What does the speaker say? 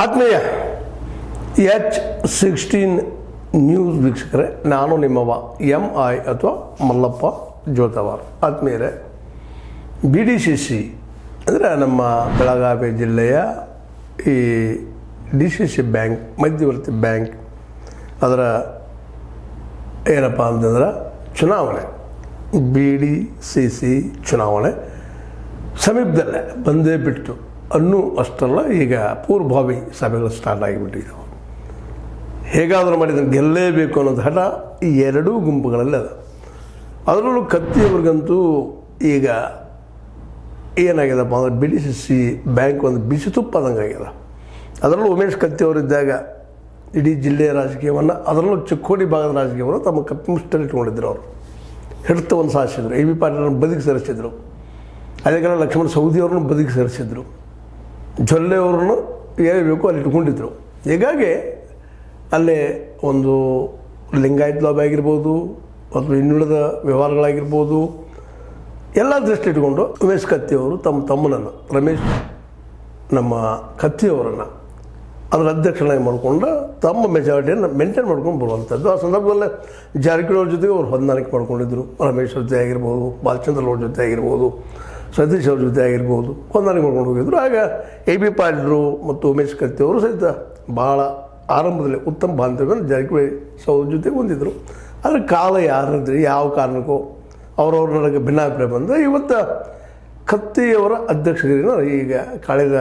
ಆತ್ಮೀಯ H16 news ವೀಕ್ಷಕರೇ, ನಾನು ನಿಮ್ಮವ MI ಅಥವಾ ಮಲ್ಲಪ್ಪ ಜೋತವಾರ್. ಆತ್ಮೀಯರೇ, BDCC ಅಂದರೆ ನಮ್ಮ ಬೆಳಗಾವಿ ಜಿಲ್ಲೆಯ ಈ DCC ಬ್ಯಾಂಕ್, ಮಧ್ಯವರ್ತಿ ಬ್ಯಾಂಕ್, ಅದರ ಏನಪ್ಪ ಅಂತಂದ್ರೆ ಚುನಾವಣೆ, BDCC ಚುನಾವಣೆ ಸಮೀಪದಲ್ಲೇ ಬಂದೇ ಬಿಟ್ಟು ಅನ್ನೂ ಅಷ್ಟಲ್ಲ, ಈಗ ಪೂರ್ವಭಾವಿ ಸಭೆಗಳು ಸ್ಟಾರ್ಟ್ ಆಗಿಬಿಟ್ಟಿದ್ದಾವೆ. ಹೇಗಾದರೂ ಮಾಡಿದ್ರೆ ಗೆಲ್ಲೇಬೇಕು ಅನ್ನೋದು ಹಠ ಈ ಎರಡೂ ಗುಂಪುಗಳಲ್ಲಿ ಅದ. ಅದರಲ್ಲೂ ಕತ್ತಿಯವ್ರಿಗಂತೂ ಈಗ ಏನಾಗ್ಯದಪ್ಪ ಅಂದರೆ BDCC ಬ್ಯಾಂಕ್ ಒಂದು ಬಿಸಿ ತುಪ್ಪದಂಗೆ ಆಗ್ಯದ. ಅದರಲ್ಲೂ ಉಮೇಶ್ ಕತ್ತಿಯವರಿದ್ದಾಗ ಇಡೀ ಜಿಲ್ಲೆಯ ರಾಜಕೀಯವನ್ನು, ಅದರಲ್ಲೂ ಚಿಕ್ಕೋಡಿ ಭಾಗದ ರಾಜಕೀಯವನ್ನು ತಮ್ಮ ಕಪ್ಪಿಮುಷ್ಟಲ್ಲಿ ಇಟ್ಕೊಂಡಿದ್ರು. ಅವರು ಹಿಡಿತವನ್ನು ಸಾಧಿಸಿದ್ರು. AB ಪಾಟೀಲರನ್ನು ಬದುಕಿ ಸೇರಿಸಿದ್ರು. ಅದೇ ಕಾಲ ಲಕ್ಷ್ಮಣ ಸವದಿಯವ್ರನ್ನ ಬದುಕಿ ಸೇರಿಸಿದ್ರು. ಜೊಲ್ಲೆಯವ್ರನ್ನು ಏಳಬೇಕು ಅಲ್ಲಿ ಇಟ್ಕೊಂಡಿದ್ರು. ಹೀಗಾಗಿ ಅಲ್ಲೇ ಒಂದು ಲಿಂಗಾಯತ್ ಲಾಬ್ ಆಗಿರ್ಬೋದು ಅಥವಾ ಇನ್ನುಳಿದ ವ್ಯವಹಾರಗಳಾಗಿರ್ಬೋದು ಎಲ್ಲ ದೃಷ್ಟಿ ಇಟ್ಕೊಂಡು ಉಮೇಶ್ ಕತ್ತಿಯವರು ತಮ್ಮನನ್ನು ರಮೇಶ್ ನಮ್ಮ ಕತ್ತಿಯವರನ್ನು ಅದರ ಅಧ್ಯಕ್ಷನಾಗಿ ಮಾಡಿಕೊಂಡು ತಮ್ಮ ಮೆಜಾರಿಟಿಯನ್ನು ಮೇಂಟೈನ್ ಮಾಡ್ಕೊಂಡು ಬರುವಂಥದ್ದು. ಆ ಸಂದರ್ಭದಲ್ಲೇ ಜಾರಕಿಹೊಳಿ ಅವ್ರ ಜೊತೆಗೆ ಅವ್ರು ಹೊಂದಾಣಿಕೆ ಮಾಡ್ಕೊಂಡಿದ್ದರು. ರಮೇಶ್ ಅವ್ರ ಜೊತೆ ಆಗಿರ್ಬೋದು, ಬಾಲಚಂದ್ರ ಅವ್ರ ಜೊತೆ ಆಗಿರ್ಬೋದು, ಸತೀಶ್ ಅವ್ರ ಜೊತೆ ಆಗಿರ್ಬೋದು, ಹೊಂದಾಣಿಕೆ ಮಾಡ್ಕೊಂಡು ಹೋಗಿದ್ರು. ಆಗ AB ಪಾಟೀಲರು ಮತ್ತು ಉಮೇಶ್ ಕತ್ತಿಯವರು ಸಹಿತ ಭಾಳ ಆರಂಭದಲ್ಲಿ ಉತ್ತಮ ಬಾಂಧವ್ಯವನ್ನು ಜಾರಕಿಹೊಳಿ ಅವ್ರ ಜೊತೆಗೆ ಹೊಂದಿದ್ರು. ಆದರೆ ಕಾಲ ಯಾರಿದ್ರಿ, ಯಾವ ಕಾರಣಕ್ಕೂ ಅವರವ್ರ ನನಗೆ ಭಿನ್ನಾಭಿಪ್ರಾಯ ಬಂದರೆ ಇವತ್ತು ಕತ್ತಿಯವರ ಅಧ್ಯಕ್ಷಗಿರಿನ ಈಗ ಕಳೆದ